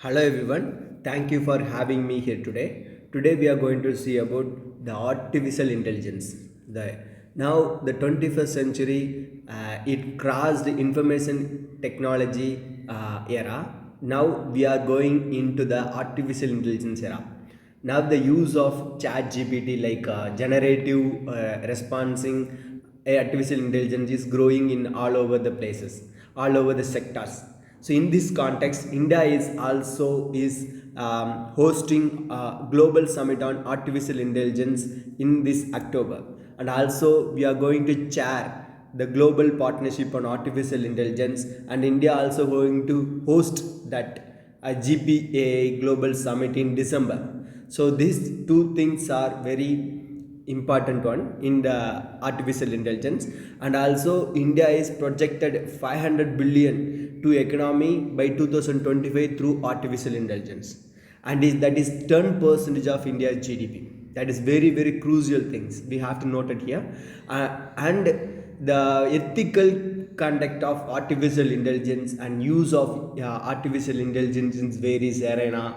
Hello everyone, thank you for having me here today. Today we are going to see about the artificial intelligence. Now the 21st century, it crossed the information technology era. Now we are going into the artificial intelligence era. Now the use of chat GPT like generative responding artificial intelligence is growing in all over the places, all over the sectors. So in this context, India is also is hosting a global summit on artificial intelligence in this October, and also we are going to chair the global partnership on artificial intelligence, and India also going to host that GPA global summit in December. So these two things are very important one in the artificial intelligence, and also India is projected 500 billion to economy by 2025 through artificial intelligence, and that is 10 percentage of India's GDP. That is very crucial things we have to note it here. And the ethical conduct of artificial intelligence and use of artificial intelligence in various arena.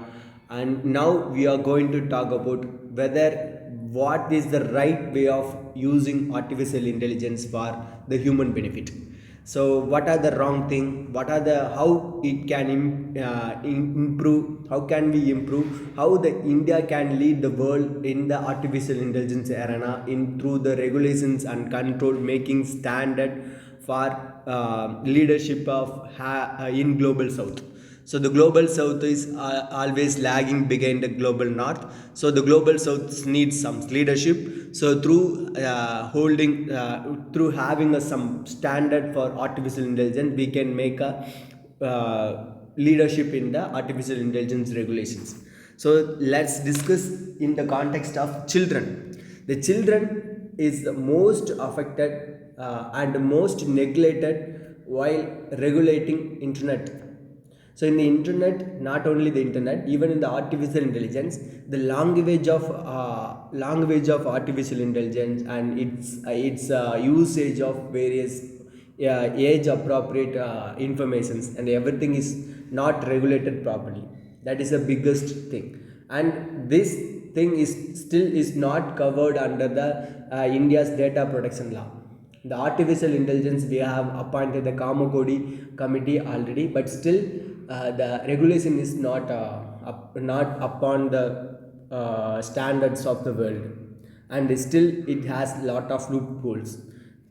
And now we are going to talk about whether what is the right way of using artificial intelligence for the human benefit. So what are the wrong thing, what are the how it can improve, how can we improve, how the India can lead the world in the artificial intelligence arena in through the regulations and control, making standard for leadership of in global south. So the global south is always lagging behind the global north. So the global south needs some leadership. So through holding, through having some standard for artificial intelligence, we can make a leadership in the artificial intelligence regulations. So let's discuss in the context of children. The children is the most affected and most neglected while regulating internet. So in the internet, not only the internet, even in the artificial intelligence, the language of artificial intelligence and its usage of various age appropriate informations, and everything is not regulated properly. That is the biggest thing, and this thing is still is not covered under the India's data protection law. The artificial intelligence, we have appointed the Kamakodi committee already, but still the regulation is not upon the standards of the world, and still it has lot of loopholes.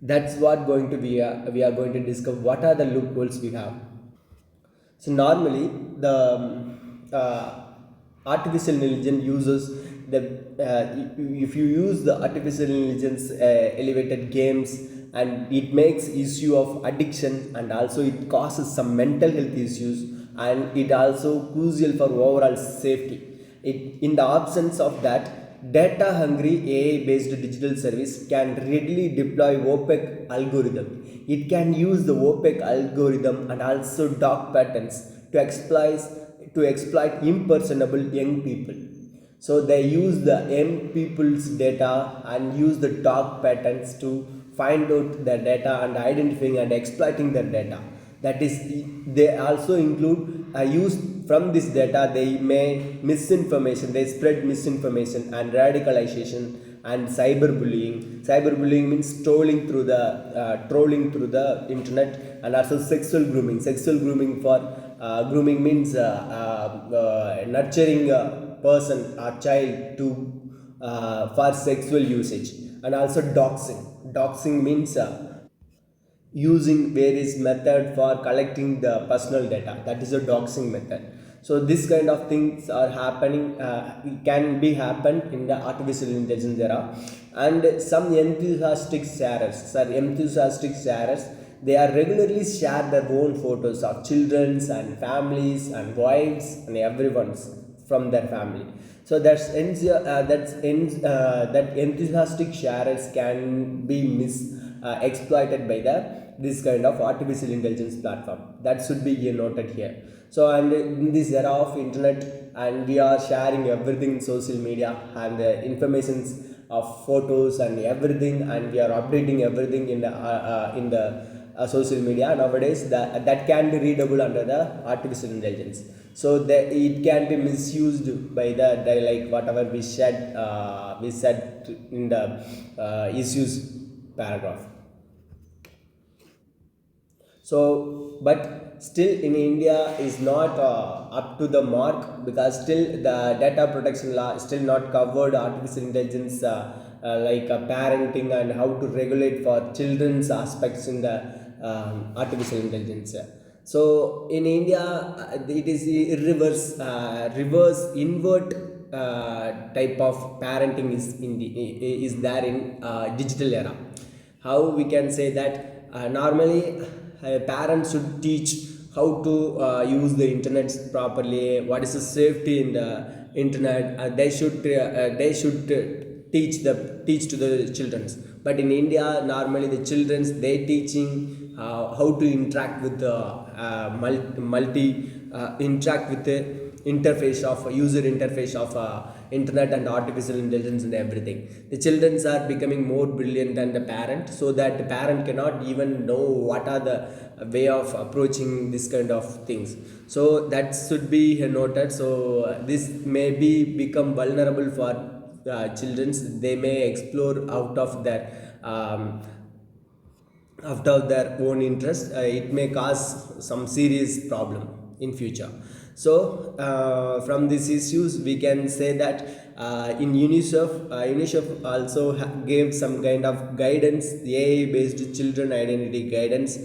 That's what going to be we are going to discover what are the loopholes we have. So normally the artificial intelligence uses the if you use the artificial intelligence elevated games, and it makes issue of addiction, and also it causes some mental health issues, and it also crucial for overall safety. It in the absence of that, data hungry AI based digital service can readily deploy opaque algorithm. It can use the opaque algorithm and also dark patterns to exploit impersonable young people. So they use the young people's data and use the dark patterns to find out their data and identifying and exploiting their data. That is, they also include use from this data. They may misinformation, they spread misinformation and radicalization and cyberbullying. Cyberbullying means trolling through the internet, and also sexual grooming. Sexual grooming for grooming means nurturing a person, a child to for sexual usage, and also doxing. Doxing means using various method for collecting the personal data. That is a doxing method. So this kind of things are happening, can be happen in the artificial intelligence era. And some enthusiastic sharers, they are regularly share their own photos of children's and families and wives and everyone's from their family. So that enthusiastic sharers can be exploited by the this kind of artificial intelligence platform. That should be noted here. So and in this era of internet, and we are sharing everything in social media, and the informations of photos and everything, and we are updating everything in the social media nowadays, that can be readable under the artificial intelligence. So it can be misused by the like whatever we said in the issues paragraph. So but still in India is not up to the mark, because still the data protection law is still not covered artificial intelligence, parenting and how to regulate for children's aspects in the artificial intelligence. So in India, it is a reverse invert type of parenting is there in digital era. How we can say that normally parents should teach how to use the internet properly, what is the safety in the internet. They should teach to the children. But in India, normally the children, they teaching how to interact with the multi interact with the interface of user interface of internet and artificial intelligence and everything. The children are becoming more brilliant than the parent, so that the parent cannot even know what are the way of approaching this kind of things. So that should be noted. So this may be become vulnerable for children. They may explore out of their own interest. It may cause some serious problem in future. So from these issues we can say that in UNICEF also gave some kind of guidance, AI based children identity guidance.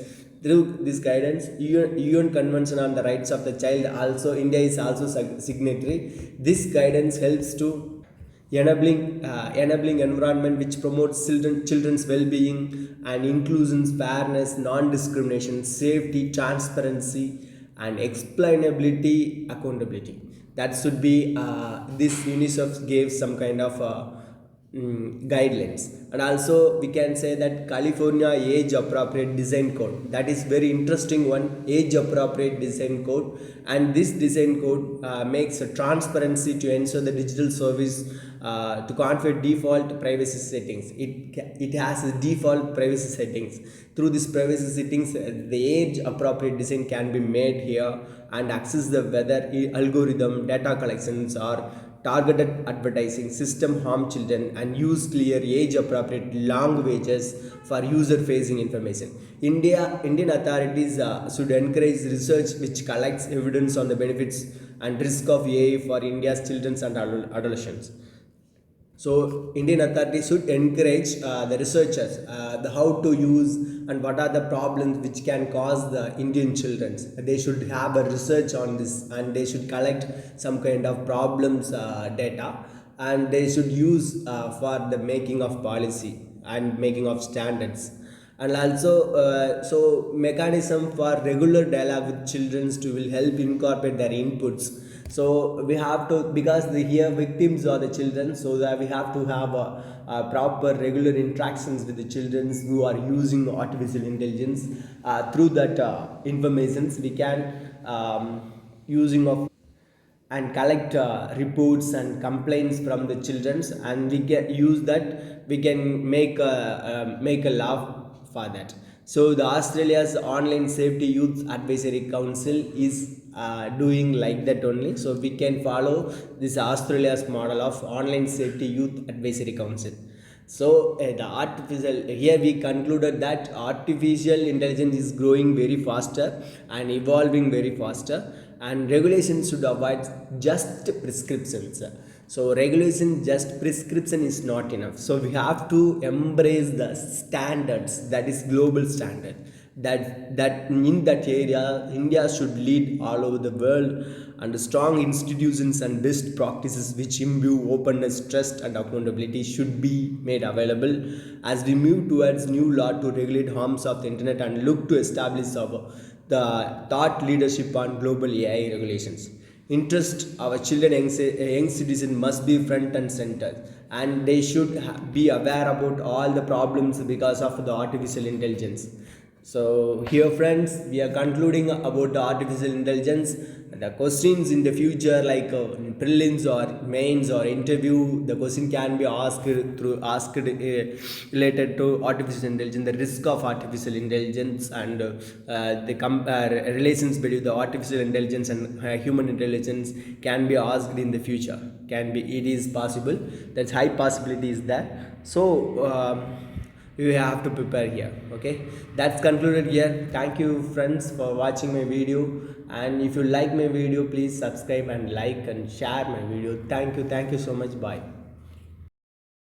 Through this guidance, UN Convention on the Rights of the Child, also India is also signatory. This guidance helps to enabling environment which promotes children's well-being and inclusions, fairness, non-discrimination, safety, transparency, and explainability, accountability. That should be this UNICEF gave some kind of guidelines. And also we can say that California age appropriate design code, that is very interesting one, age appropriate design code. And this design code makes a transparency to ensure the digital service to configure default privacy settings. It has a default privacy settings. Through this privacy settings, the age appropriate design can be made here and access the weather algorithm, data collections, or targeted advertising system harm children, and use clear age appropriate languages for user facing information. Indian authorities should encourage research which collects evidence on the benefits and risk of AI for India's children and adolescents. So Indian authorities should encourage the researchers how to use and what are the problems which can cause the Indian children. They should have a research on this, and they should collect some kind of problems data, and they should use for the making of policy and making of standards. And also so mechanism for regular dialogue with children to will help incorporate their inputs. So we have to, because the here victims are the children, so that we have to have a proper regular interactions with the children who are using artificial intelligence. Through that informations we can using of and collect reports and complaints from the childrens, and we can use that, we can make a law for that. So the Australia's online safety youth advisory council is doing like that only. So we can follow this Australia's model of online safety youth advisory council. So the artificial, here we concluded that artificial intelligence is growing very faster and evolving very faster, and regulations should avoid just prescriptions. So regulation just prescription is not enough. So we have to embrace the standards, that is global standard. That in that area, India should lead all over the world, and strong institutions and best practices which imbue openness, trust, and accountability should be made available as we move towards new law to regulate harms of the internet and look to establish the thought leadership on global AI regulations. Interest our children, young citizens must be front and center, and they should be aware about all the problems because of the artificial intelligence. So here friends, we are concluding about the artificial intelligence. the questions in the future, like in prelims or mains or interview, the question can be asked related to artificial intelligence, the risk of artificial intelligence, and the relations between the artificial intelligence and human intelligence can be asked in the future. Can be, it is possible, that's high possibility is there. So you have to prepare here. Okay, that's concluded here. Thank you friends for watching my video, and if you like my video, please subscribe and like and share my video. Thank you so much. Bye.